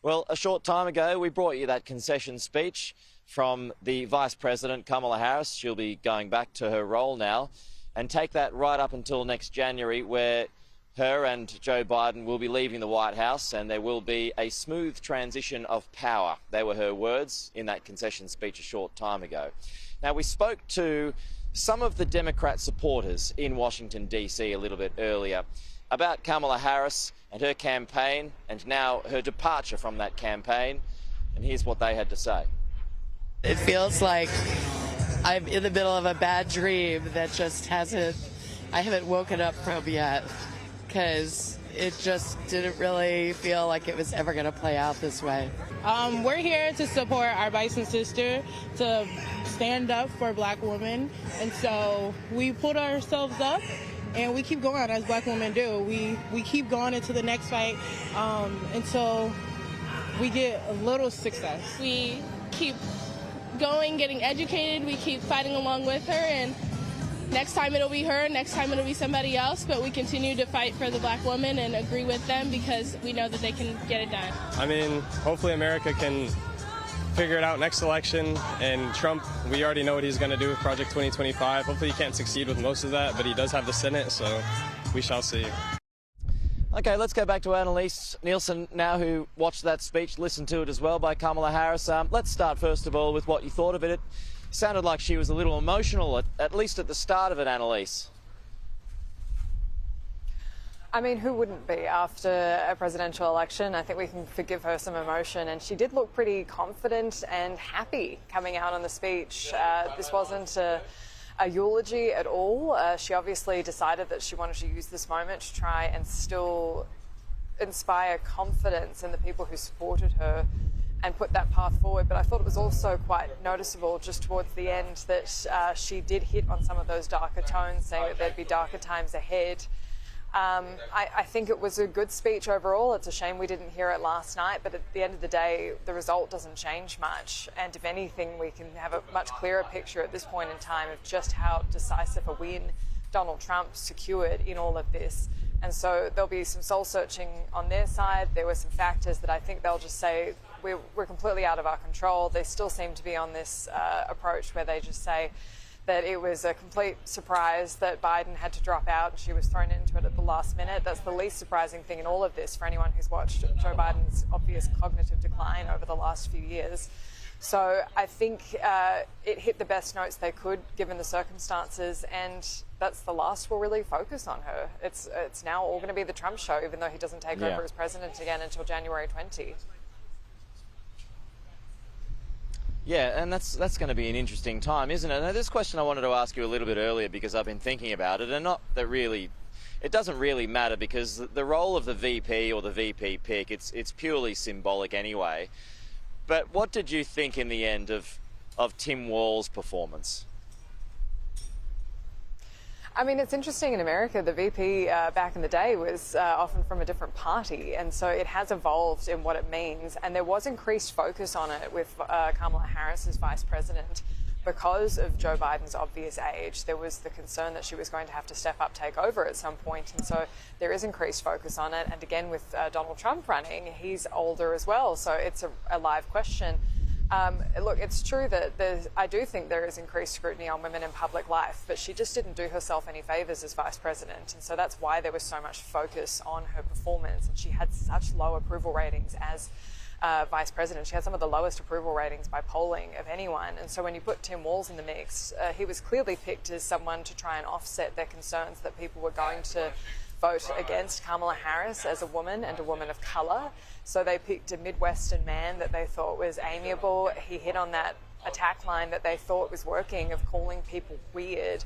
Well, a short time ago, we brought you that concession speech from the Vice President, Kamala Harris. She'll be going back to her role now, and take that right up until next January, where her and Joe Biden will be leaving the White House, and there will be a smooth transition of power. They were her words in that concession speech a short time ago. Now, we spoke to some of the Democrat supporters in Washington, D.C. a little bit earlier about Kamala Harris and her campaign, and now her departure from that campaign. And here's what they had to say. It feels like I'm in the middle of a bad dream that just I haven't woken up from yet, because it just didn't really feel like it was ever going to play out this way. We're here to support our bison sister, to stand up for Black women, and so we put ourselves up and we keep going as Black women do. We keep going into the next fight until we get a little success. We keep going, getting educated, we keep fighting along with her, and next time it'll be her, next time it'll be somebody else, but we continue to fight for the Black woman and agree with them because we know that they can get it done. I mean, hopefully America can figure it out next election, and Trump, we already know what he's going to do with Project 2025. Hopefully he can't succeed with most of that, but he does have the Senate, so we shall see. Okay, let's go back to Annelise Nielsen now, who watched that speech, listened to it as well by Kamala Harris. Let's start first of all with what you thought of it. It sounded like she was a little emotional, at least at the start of it, Annelise. I mean, who wouldn't be after a presidential election? I think we can forgive her some emotion, and she did look pretty confident and happy coming out on the speech. This wasn't a eulogy at all. She obviously decided that she wanted to use this moment to try and still inspire confidence in the people who supported her and put that path forward. But I thought it was also quite noticeable just towards the end that she did hit on some of those darker tones, saying that there'd be darker times ahead. I think it was a good speech overall. It's a shame we didn't hear it last night, but at the end of the day, the result doesn't change much. And if anything, we can have a much clearer picture at this point in time of just how decisive a win Donald Trump secured in all of this. And so there'll be some soul searching on their side. There were some factors that I think they'll just say we're completely out of our control. They still seem to be on this approach where they just say that it was a complete surprise that Biden had to drop out and she was thrown into it at the last minute. That's the least surprising thing in all of this for anyone who's watched Joe Biden's obvious cognitive decline over the last few years. So I think it hit the best notes they could given the circumstances, and that's the last we'll really focus on her. It's now all going to be the Trump show, even though he doesn't take over as president again until January 20. Yeah, and that's going to be an interesting time, isn't it? Now, this question I wanted to ask you a little bit earlier because I've been thinking about it, and not that really, it doesn't really matter because the role of the VP or the VP pick, it's purely symbolic anyway. But what did you think in the end of Tim Walz's performance? I mean, it's interesting in America, the VP back in the day was often from a different party, and so it has evolved in what it means. And there was increased focus on it with Kamala Harris as vice president because of Joe Biden's obvious age. There was the concern that she was going to have to step up, take over at some point, and so there is increased focus on it. And again, with Donald Trump running, he's older as well, so it's a live question. Look, it's true that I do think there is increased scrutiny on women in public life, but she just didn't do herself any favours as vice president. And so that's why there was so much focus on her performance. And she had such low approval ratings as vice president. She had some of the lowest approval ratings by polling of anyone. And so when you put Tim Walz in the mix, he was clearly picked as someone to try and offset their concerns that people were going to vote against Kamala Harris as a woman and a woman of colour. So they picked a Midwestern man that they thought was amiable. He hit on that attack line that they thought was working of calling people weird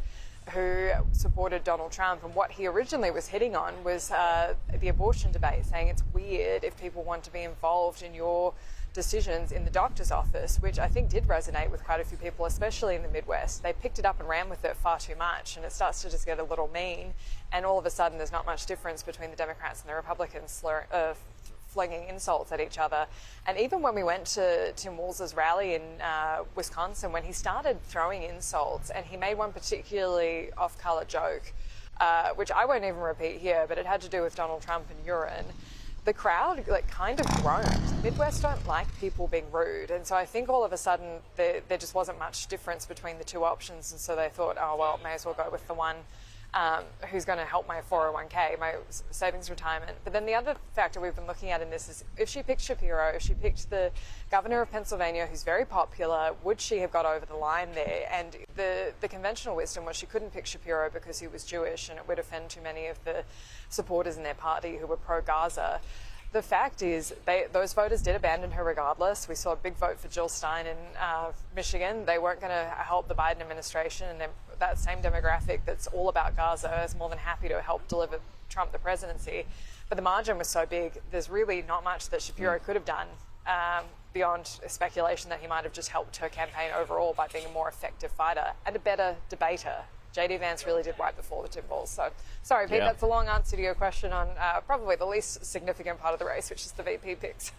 who supported Donald Trump. And what he originally was hitting on was the abortion debate, saying it's weird if people want to be involved in your decisions in the doctor's office, which I think did resonate with quite a few people, especially in the Midwest. They picked it up and ran with it far too much, and it starts to just get a little mean. And all of a sudden, there's not much difference between the Democrats and the Republicans flinging insults at each other. And even when we went to Tim Walz's rally in Wisconsin, when he started throwing insults, and he made one particularly off-color joke, which I won't even repeat here, but it had to do with Donald Trump and urine. the crowd kind of groaned. Midwest don't like people being rude, and so I think all of a sudden there just wasn't much difference between the two options, and so they thought, oh well, may as well go with the one who's going to help my 401k, my savings retirement. But then the other factor we've been looking at in this is if she picked Shapiro, if she picked the governor of Pennsylvania, who's very popular, would she have got over the line there? And the conventional wisdom was she couldn't pick Shapiro because he was Jewish and it would offend too many of the supporters in their party who were pro-Gaza. The fact is, those voters did abandon her regardless. We saw a big vote for Jill Stein in Michigan. They weren't going to help the Biden administration, and that same demographic that's all about Gaza is more than happy to help deliver Trump the presidency. But the margin was so big, there's really not much that Shapiro could have done beyond speculation that he might have just helped her campaign overall by being a more effective fighter and a better debater. J.D. Vance really did wipe the floor with Tim Walz. So, sorry, Pete, that's a long answer to your question on probably the least significant part of the race, which is the VP picks.